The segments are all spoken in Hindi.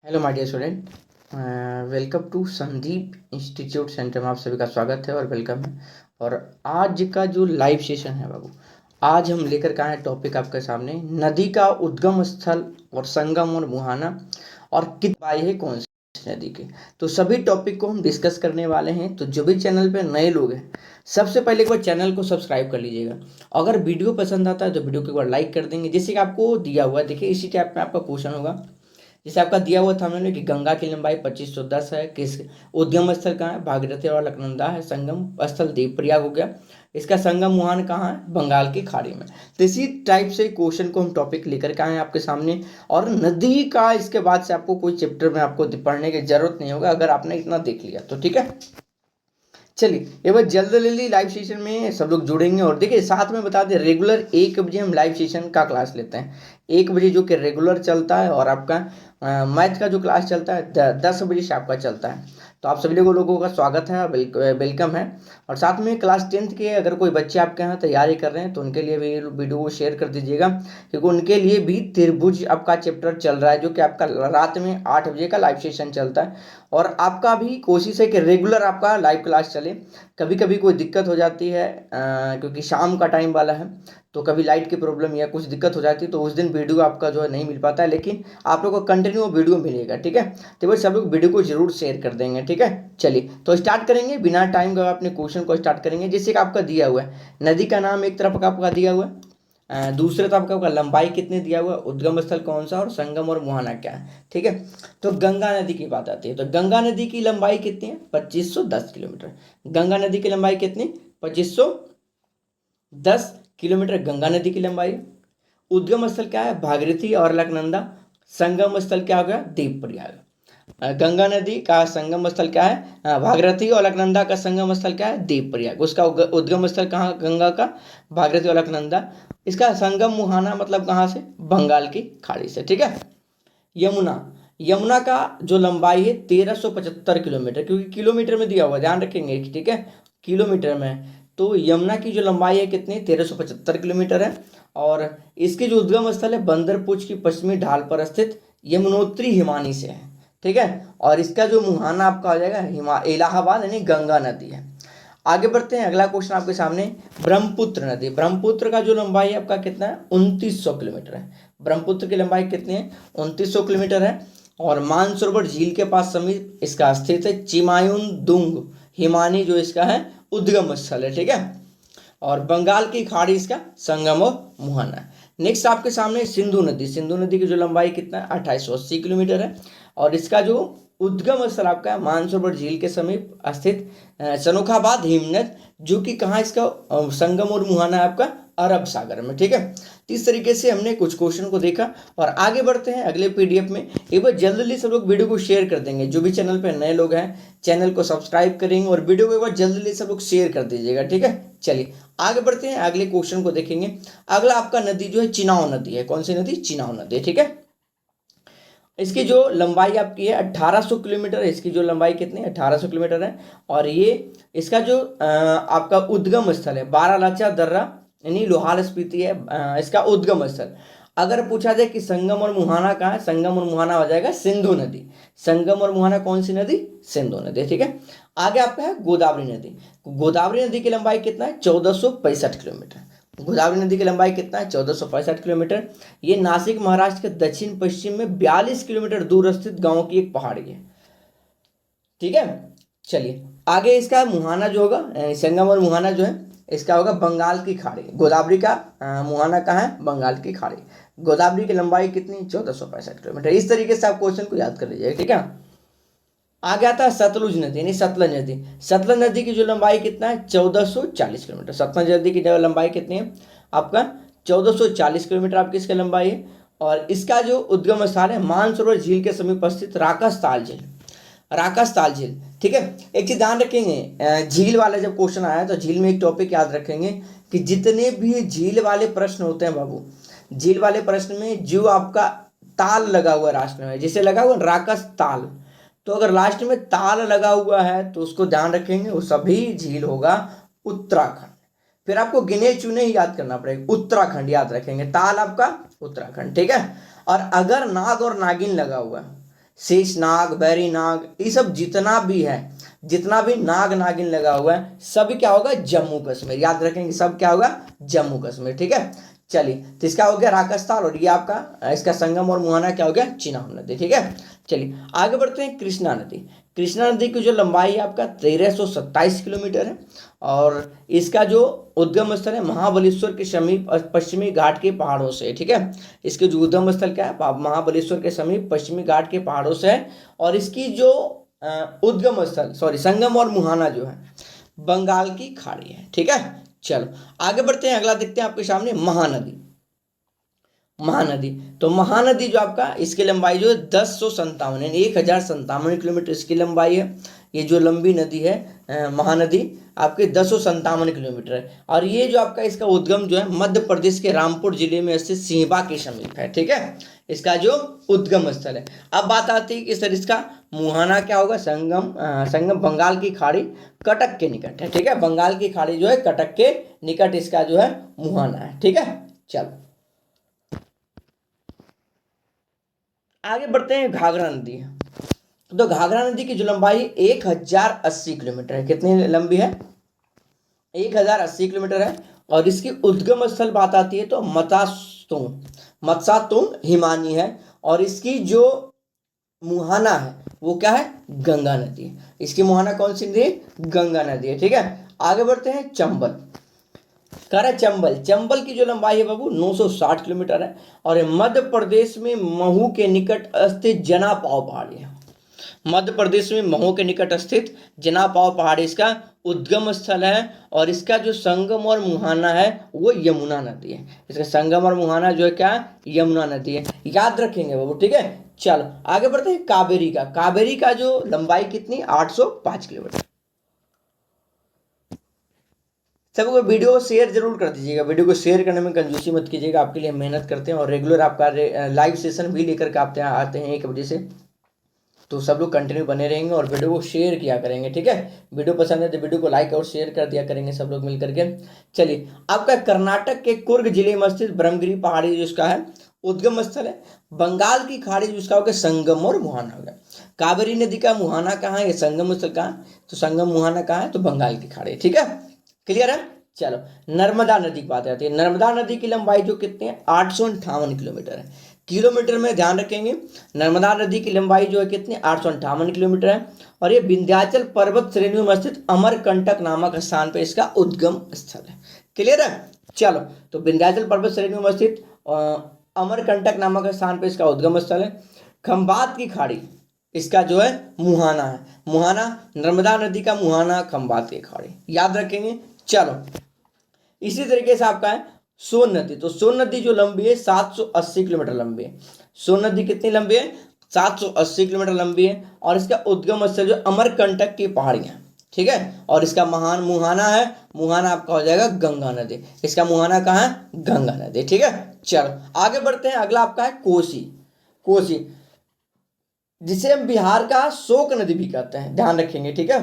Hello my dear student, welcome to Sandeep institute centre में आप सभी का स्वागत है और वेलकम है। और आज का जो लाइव सेशन है बाबू, आज हम लेकर के आए हैं टॉपिक आपके सामने, नदी का उद्गम स्थल और संगम और मुहाना और कितनी है कौन सी नदी के। तो सभी टॉपिक को हम डिस्कस करने वाले हैं। तो जो भी चैनल पे नए लोग हैं, सबसे पहले एक बार चैनल को सब्सक्राइब कर लीजिएगा। अगर वीडियो पसंद आता है तो वीडियो को एक बार लाइक कर देंगे। जैसे कि आपको दिया हुआ है, देखिए इसी टाइप में आपका क्वेश्चन होगा। जैसे आपका दिया हुआ था हमने कि गंगा की लंबाई 2510 है, किस उद्गम स्थल कहाँ है, भागीरथी और अलकनंदा है, संगम स्थल देवप्रयाग हो गया, इसका संगम मुहान कहाँ है, बंगाल की खाड़ी में। तो इसी टाइप से क्वेश्चन को हम टॉपिक लेकर के आए हैं आपके सामने। और नदी का इसके बाद से आपको कोई चैप्टर में आपको पढ़ने की जरूरत नहीं होगा अगर आपने इतना देख लिया तो, ठीक है। चलिए एक बार जल्दी लाइव सेशन में सब लोग जुड़ेंगे। और देखिए साथ में बता दें, रेगुलर 1 बजे हम लाइव सेशन का क्लास लेते हैं। 1 बजे जो कि रेगुलर चलता है, और आपका मैथ का जो क्लास चलता है 10 बजे से आपका चलता है। तो आप सभी लोगों का स्वागत है, वेलकम है। और साथ में क्लास 10th के अगर कोई बच्चे आपके यहाँ तैयारी कर रहे हैं तो उनके लिए भी वीडियो को शेयर कर दीजिएगा, क्योंकि उनके लिए भी त्रिभुज आपका चैप्टर चल रहा है, जो कि आपका रात में 8 बजे का लाइव सेशन चलता है। और आपका भी कोशिश है कि रेगुलर आपका लाइव क्लास चले। कभी कभी कोई दिक्कत हो जाती है, क्योंकि शाम का टाइम वाला है, तो कभी लाइट की प्रॉब्लम या कुछ दिक्कत हो जाती है, तो उस दिन वीडियो आपका जो है नहीं मिल पाता है, लेकिन आप लोग को कंटिन्यू वीडियो मिलेगा, ठीक है। तो भाई सब लोग वीडियो को जरूर शेयर कर देंगे, ठीक है। चलिए तो स्टार्ट करेंगे बिना टाइम का, अपने क्वेश्चन को स्टार्ट करेंगे। जैसे कि आपका दिया हुआ है, नदी का नाम एक तरफ का आपका दिया हुआ है, दूसरे तरफ का लंबाई कितनी दिया हुआ है, उद्गम स्थल कौन सा, और संगम और मुहाना क्या है, ठीक है। तो गंगा नदी की बात आती है, तो गंगा नदी की लंबाई कितनी है, 2510 किलोमीटर। गंगा नदी की लंबाई कितनी, 2510 किलोमीटर गंगा नदी की लंबाई। उद्गम स्थल क्या है, भागीरथी और अलकनंदा। संगम स्थल क्या हो गया, देवप्रयाग। गंगा नदी का संगम स्थल क्या है, भागीरथी और अलकनंदा का संगम स्थल क्या है, देवप्रयाग। उसका उद्गम स्थल कहाँ, गंगा का, भागीरथी और अलकनंदा। इसका संगम मुहाना मतलब कहाँ से, बंगाल की खाड़ी से, ठीक है। यमुना, यमुना का जो लंबाई है 1375 किलोमीटर, क्योंकि किलोमीटर में दिया हुआ, ध्यान रखेंगे, ठीक है, किलोमीटर में। तो यमुना की जो लंबाई है कितनी, 1375 किलोमीटर है। और इसकी जो उद्गम स्थल है बंदरपुच की पश्चिमी ढाल पर स्थित यमुनोत्री हिमानी से है, ठीक है। और इसका जो मुहाना आपका हो जाएगा इलाहाबाद यानी गंगा नदी है। आगे बढ़ते हैं, अगला क्वेश्चन आपके सामने, ब्रह्मपुत्र नदी। ब्रह्मपुत्र का जो लंबाई है आपका कितना है, 2900 किलोमीटर है। ब्रह्मपुत्र की लंबाई कितनी है, 2900 किलोमीटर है। और मानसरोवर झील के पास समीप इसका स्थित है चिमायुन दुंग हिमानी, जो इसका है उद्गम स्थल है, ठीक है। और बंगाल की खाड़ी इसका संगम और मुहाना है। नेक्स्ट आपके सामने सिंधु नदी। सिंधु नदी की जो लंबाई कितना है, 2880 किलोमीटर है। और इसका जो उद्गम स्थल आपका है मानसरोवर झील के समीप स्थित सनोखाबाद हिमनद, जो कि कहाँ इसका संगम और मुहाना है आपका, अरब सागर में, ठीक है। तो इस तरीके से हमने कुछ क्वेश्चन को देखा। और आगे बढ़ते हैं अगले पीडीएफ में। एक बार जल्दी सब लोग वीडियो को शेयर कर देंगे, जो भी चैनल पे नए लोग हैं चैनल को सब्सक्राइब करेंगे और वीडियो को एक बार जल्दी सब लोग शेयर कर दीजिएगा, ठीक है। चलिए आगे बढ़ते हैं, अगले क्वेश्चन को देखेंगे। अगला आपका नदी जो है चिनाव नदी है। कौन सी नदी, चिनाव नदी, ठीक है। इसकी जो लंबाई आपकी है 1800 किलोमीटर है। इसकी जो लंबाई कितनी है, 1800 किलोमीटर है। और ये इसका जो आपका उद्गम स्थल है बारालाचा दर्रा यानी लोहार स्पीति है, इसका उद्गम स्थल। अगर पूछा जाए कि संगम और मुहाना कहाँ है, संगम और मुहाना हो जाएगा सिंधु नदी। संगम और मुहाना कौन सी नदी, सिंधु नदी, ठीक है। आगे आपका है गोदावरी नदी। गोदावरी नदी की लंबाई कितना है, 1465 किलोमीटर। गोदावरी नदी की लंबाई कितना है, 1465 किलोमीटर। ये नासिक महाराष्ट्र के दक्षिण पश्चिम में 42 किलोमीटर दूर स्थित गांव की एक पहाड़ी है, ठीक है। चलिए आगे इसका मुहाना जो होगा, संगम और मुहाना जो है इसका होगा बंगाल की खाड़ी। गोदावरी का मुहाना कहाँ है, बंगाल की खाड़ी। गोदावरी की लंबाई कितनी, 1465 किलोमीटर। इस तरीके से आप क्वेश्चन को याद कर लीजिएगा, ठीक है। आगे आता है सतलुज नदी यानी सतलज नदी। सतलज नदी की जो लंबाई कितना है, 1440 किलोमीटर। सतलज नदी की जो लंबाई कितनी है आपका, 1440 किलोमीटर आपकी इसकी लंबाई है। और इसका जो उद्गम स्थान है मानसरोवर झील के समीप स्थित राकस झील, राकस झील, ठीक है। एक चीज ध्यान रखेंगे, झील वाला जब क्वेश्चन आया तो झील में एक टॉपिक याद रखेंगे कि जितने भी झील वाले प्रश्न होते हैं बाबू, झील वाले प्रश्न में जो आपका ताल लगा हुआ राष्ट्र में, जिसे लगा हुआ राकस ताल, तो अगर लास्ट में ताल लगा हुआ है तो उसको ध्यान रखेंगे, वो सभी झील होगा उत्तराखंड। फिर आपको गिने चुने ही याद करना पड़ेगा, उत्तराखंड याद रखेंगे, ताल आपका उत्तराखंड, ठीक है। और अगर नाग और नागिन लगा हुआ है, शेषनाग, बैरीनाग, ये सब जितना भी है, जितना भी नाग नागिन लगा हुआ है सभी क्या होगा, जम्मू कश्मीर। याद रखेंगे सब क्या होगा, जम्मू कश्मीर। ठीक है, चलिए तो इसका हो गया राकस्थान, और ये आपका इसका संगम और मुहाना क्या हो गया, चिनाब नदी। ठीक है, चलिए आगे बढ़ते हैं। कृष्णा नदी, कृष्णा नदी की जो लंबाई है आपका 1327 किलोमीटर है, और इसका जो उद्गम स्थल है महाबलेश्वर के समीप पश्चिमी घाट के पहाड़ों से। ठीक है, इसके जो उद्गम स्थल क्या है, महाबलेश्वर के समीप पश्चिमी घाट के पहाड़ों से है, और इसकी जो उद्गम स्थल सॉरी संगम और मुहाना जो है बंगाल की खाड़ी है। ठीक है, चलो आगे बढ़ते हैं। अगला देखते हैं आपके सामने महानदी। महानदी, तो महानदी जो आपका इसकी लंबाई जो है 1057 यानी 1057 किलोमीटर इसकी लंबाई है। ये जो लंबी नदी है महानदी आपके 1057 किलोमीटर है, और ये जो आपका इसका उद्गम जो है मध्य प्रदेश के रामपुर जिले में स्थित सीहबा के समीप है। ठीक है, इसका जो उद्गम स्थल है। अब बात आती है कि सर इसका मुहाना क्या होगा, संगम बंगाल की खाड़ी कटक के निकट है। ठीक है, बंगाल की खाड़ी जो है कटक के निकट इसका जो है मुहाना है। ठीक है, चलो आगे बढ़ते हैं। घाघरा नदी, तो घाघरा नदी की जो लंबाई 1080 किलोमीटर है। कितनी लंबी है, 1080 किलोमीटर है, और इसकी उद्गम स्थल बात आती है तो मत्सातुंग हिमानी है, और इसकी जो मुहाना है वो क्या है, गंगा नदी है। इसकी मुहाना कौन सी नदी है, गंगा नदी है। ठीक है, आगे बढ़ते हैं। चंबल, चंबल की जो लंबाई है बाबू 960 किलोमीटर है, और ये मध्य प्रदेश में महू के निकट स्थित जनापाव पहाड़ी है। मध्य प्रदेश में महू के निकट स्थित जनापाव पहाड़ी इसका उद्गम स्थल है, और इसका जो संगम और मुहाना है वो यमुना नदी है। इसका संगम और मुहाना जो है क्या है, यमुना नदी है। याद रखेंगे बाबू। ठीक है, चलो आगे बढ़ते हैं। कावेरी का जो लंबाई कितनी, 805 किलोमीटर। सबको वीडियो शेयर जरूर कर दीजिएगा, वीडियो को शेयर करने में कंजूसी मत कीजिएगा, आपके लिए मेहनत करते हैं, और रेगुलर आपका लाइव सेशन भी लेकर के आते हैं 1 बजे से, तो सब लोग कंटिन्यू बने रहेंगे और वीडियो को शेयर किया करेंगे। ठीक है, वीडियो पसंद है तो वीडियो को लाइक और शेयर कर दिया करेंगे सब लोग मिल करके। चलिए, आपका कर्नाटक के कुर्ग जिले में स्थित ब्रह्मगिरी पहाड़ी जिसका है उद्गम स्थल है, बंगाल की खाड़ी जिसका होगा संगम और मुहाना होगा। कावेरी नदी का मुहाना कहाँ है, ये संगम स्थल कहाँ है, तो संगम मुहाना कहाँ है, तो बंगाल की खाड़ी। ठीक है, क्लियर है। चलो नर्मदा नदी की बात आती है। नर्मदा नदी की लंबाई जो कितनी है, 858 किलोमीटर है। किलोमीटर में ध्यान रखेंगे, नर्मदा नदी की लंबाई जो है कितनी, 858 किलोमीटर है, और ये विंध्याचल पर्वत श्रेणियों में स्थित अमरकंटक नामक स्थान पे इसका उद्गम स्थल है। क्लियर है, चलो तो विंध्याचल पर्वत श्रेणियों में स्थित अमरकंटक नामक स्थान पे इसका उद्गम स्थल है। खंबात की खाड़ी इसका जो है मुहाना है, मुहाना नर्मदा नदी का मुहाना, खंबात की खाड़ी, याद रखेंगे। चलो इसी तरीके से आपका है सोन नदी, तो सोन नदी जो लंबी है 780 किलोमीटर लंबी है। सोन नदी कितनी लंबी है, 780 किलोमीटर लंबी है, और इसका उद्गम स्थल जो अमरकंटक की पहाड़ियां। ठीक है, और इसका मुहाना है, मुहाना आपका हो जाएगा गंगा नदी। इसका मुहाना कहाँ है, गंगा नदी। ठीक है, चलो आगे बढ़ते हैं। अगला आपका है कोसी। कोसी जिसे हम बिहार का शोक नदी भी कहते हैं, ध्यान रखेंगे। ठीक है,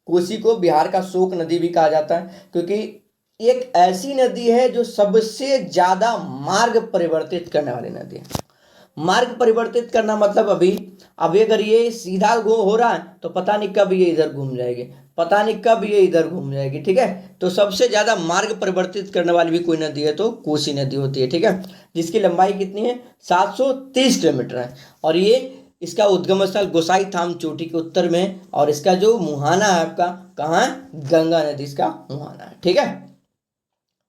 कोसी को बिहार का शोक नदी भी कहा जाता है, क्योंकि एक ऐसी नदी है जो सबसे ज्यादा मार्ग परिवर्तित करने वाली नदी है। मार्ग परिवर्तित करना मतलब अभी अगर ये सीधा हो रहा है तो पता नहीं कब ये इधर घूम जाएगी, पता नहीं कब ये इधर घूम जाएगी। ठीक है, तो सबसे ज्यादा मार्ग परिवर्तित करने वाली भी कोई नदी है तो कोसी नदी होती है। ठीक है, जिसकी लंबाई कितनी है, 730 किलोमीटर है, और ये इसका उद्गम स्थल गोसाई थाम चोटी के उत्तर में है, और इसका जो मुहाना है आपका कहाँ है, गंगा नदी इसका मुहाना है। ठीक है,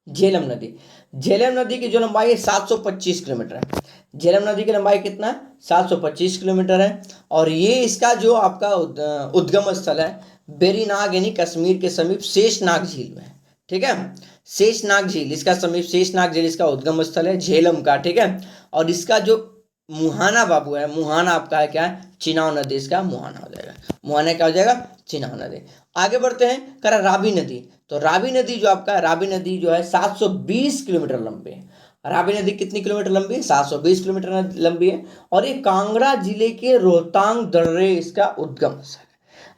झेलम नदी, झेलम नदी की जो लंबाई है 725 किलोमीटर है। झेलम नदी की लंबाई कितना है, 725 किलोमीटर है, और ये इसका जो आपका उद्गम स्थल है बेरीनाग यानी कश्मीर के समीप शेषनाग झील में है। ठीक है, शेषनाग झील इसका समीप, शेषनाग झील इसका उद्गम स्थल है झेलम का। ठीक है, और इसका जो मुहाना बाबू है, मुहाना आपका है क्या है, चिनाब नदी इसका मुहाना हो जाएगा। मुहाना क्या हो जाएगा, चिनाब नदी। आगे बढ़ते हैं। करा रावी नदी, तो रावी नदी जो आपका है, रावी नदी जो है 720 किलोमीटर लंबी है। रावी नदी कितनी किलोमीटर लंबी है, 720 किलोमीटर लंबी है, और ये कांगड़ा जिले के रोहतांग दर्रे इसका उद्गम स्थल है।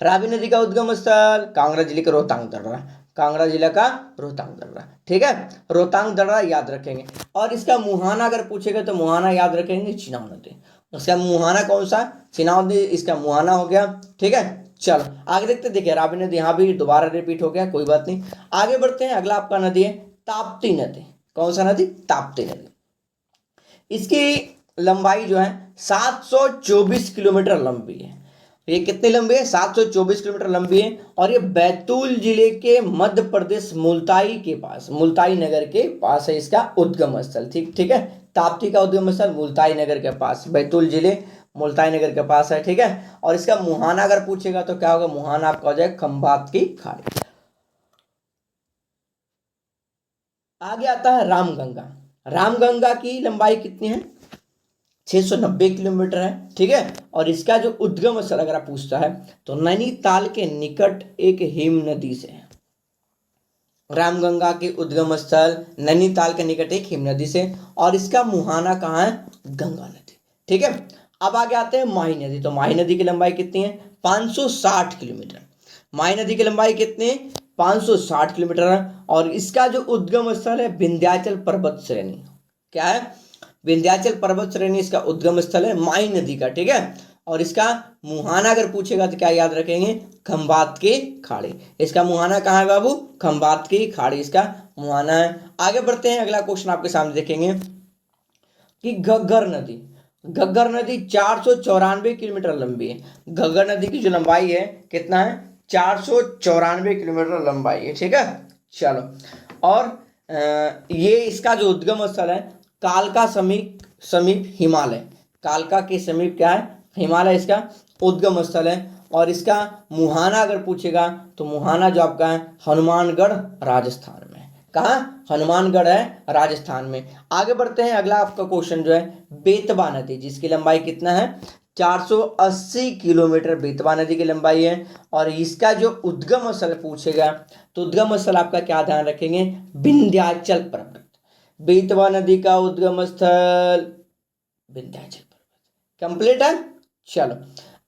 रावी नदी का उद्गम स्थल कांगड़ा जिले के रोहतांग दर्रा, कांगड़ा जिला का रोहतांग दर्रा। ठीक है, रोहतांग दर्रा याद रखेंगे, और इसका मुहाना अगर पूछेगा तो मुहाना याद रखेंगे चिनाब नदी। इसका मुहाना कौन सा? चिनाब नदी इसका मुहाना हो गया। ठीक है, चलो आगे देखते हैं। देखिए रावी नदी यहाँ भी दोबारा रिपीट हो गया, कोई बात नहीं। आगे बढ़ते हैं, अगला आपका नदी है ताप्ती नदी। कौन सा नदी? ताप्ती नदी। इसकी लंबाई जो है 724 किलोमीटर लंबी है। ये कितनी लंबी है? 724 किलोमीटर लंबी है। और ये बैतूल जिले के मध्य प्रदेश मुल्ताई के पास, मुल्ताई नगर के पास है इसका उद्गम स्थल। ठीक ठीक है, ताप्ती का उद्गम स्थल मुल्ताई नगर के पास, बैतूल जिले मुल्ताई नगर के पास है। ठीक है, और इसका मुहाना अगर पूछेगा तो क्या होगा? मुहाना आपका हो जाएगा खंभात की खाड़ी। आगे आता है रामगंगा। रामगंगा की लंबाई कितनी है? 690 किलोमीटर है। ठीक है, और इसका जो उद्गम स्थल अगर आप पूछता है तो नैनीताल के निकट एक हिम नदी से है। रामगंगा के उद्गम स्थल नैनीताल के निकट एक हिम नदी से, और इसका मुहाना कहाँ है? गंगा नदी। ठीक है, अब आगे आते हैं माही नदी। तो माही नदी की लंबाई कितनी है? 560 किलोमीटर। माही नदी की लंबाई कितनी है? 560 किलोमीटर है। और इसका जो उद्गम स्थल है विंध्याचल पर्वत श्रेणी। क्या है? विंध्याचल पर्वत श्रेणी इसका उद्गम स्थल है माही नदी का। ठीक है, और इसका मुहाना अगर पूछेगा तो क्या याद रखेंगे? खंभात की खाड़ी। इसका मुहाना कहाँ है बाबू? खंभात की खाड़ी इसका मुहाना है। आगे बढ़ते हैं, अगला क्वेश्चन आपके सामने देखेंगे कि घग्गर नदी। घग्गर नदी 494 किलोमीटर लंबी है। घग्गर नदी की जो लंबाई है कितना है? 494 किलोमीटर लंबाई है। ठीक है, चलो। और ये इसका जो उद्गम स्थल है कालका समीप समीप हिमालय। कालका के समीप क्या है? हिमालय इसका उद्गम स्थल है। और इसका मुहाना अगर पूछेगा तो मुहाना जो आपका है हनुमानगढ़ राजस्थान में। कहाँ? हनुमानगढ़ है राजस्थान में। आगे बढ़ते हैं, अगला आपका क्वेश्चन जो है बेतवा नदी, जिसकी लंबाई कितना है? 480 किलोमीटर बेतवा नदी की लंबाई है। और इसका जो उद्गम स्थल पूछेगा तो उद्गम स्थल आपका क्या ध्यान रखेंगे? विंध्याचल पर्वत। बेतवा नदी का उद्गम स्थल विंध्याचल पर्वत। कंप्लीट है, चलो।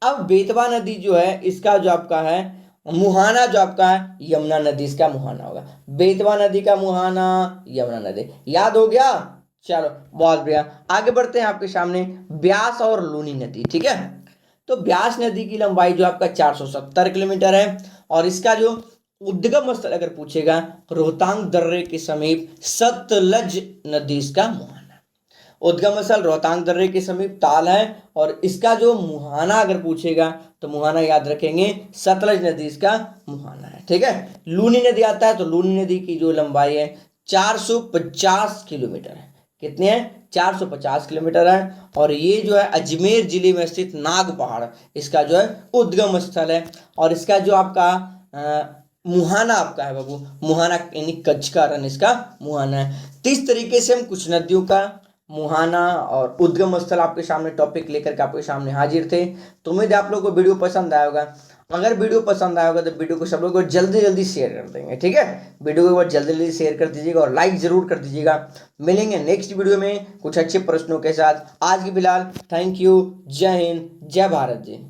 अब बेतवा नदी जो है इसका जो आपका है मुहाना जो आपका है यमुना नदी, इसका मुहाना होगा। बेतवा नदी का मुहाना यमुना नदी, याद हो गया? चलो बहुत बढ़िया। आगे बढ़ते हैं आपके सामने ब्यास और लूनी नदी। ठीक है, तो ब्यास नदी की लंबाई जो आपका 470 किलोमीटर है। और इसका जो उद्गम स्थल अगर पूछेगा रोहतांग दर्रे के समीप सतलज नदी इसका मुहाना। उद्गम स्थल रोहतांग दर्रे के समीप ताल है। और इसका जो मुहाना अगर पूछेगा तो मुहाना याद रखेंगे सतलज नदी इसका मुहाना है। ठीक है, लूनी नदी आता है तो लूनी नदी की जो लंबाई है 450 किलोमीटर है। कितनी है? 450 किलोमीटर है। और ये जो है अजमेर जिले में स्थित नाग पहाड़ इसका जो है उद्गम स्थल है। और इसका जो आपका मुहाना आपका है बाबू, मुहाना यानी कच्छ का रण इसका मुहाना है। तो इस तरीके से हम कुछ नदियों का मुहाना और उद्गम स्थल आपके सामने टॉपिक लेकर के आपके सामने हाजिर थे। तो उम्मीद है आप लोगों को वीडियो पसंद आया होगा। अगर वीडियो पसंद आया होगा तो वीडियो को सब लोग को जल्दी जल्दी शेयर कर देंगे। ठीक है, वीडियो को एक बार जल्दी जल्दी शेयर कर दीजिएगा और लाइक जरूर कर दीजिएगा। मिलेंगे नेक्स्ट वीडियो में कुछ अच्छे प्रश्नों के साथ। आज के फिलहाल थैंक यू, जय हिंद, जय भारत जी।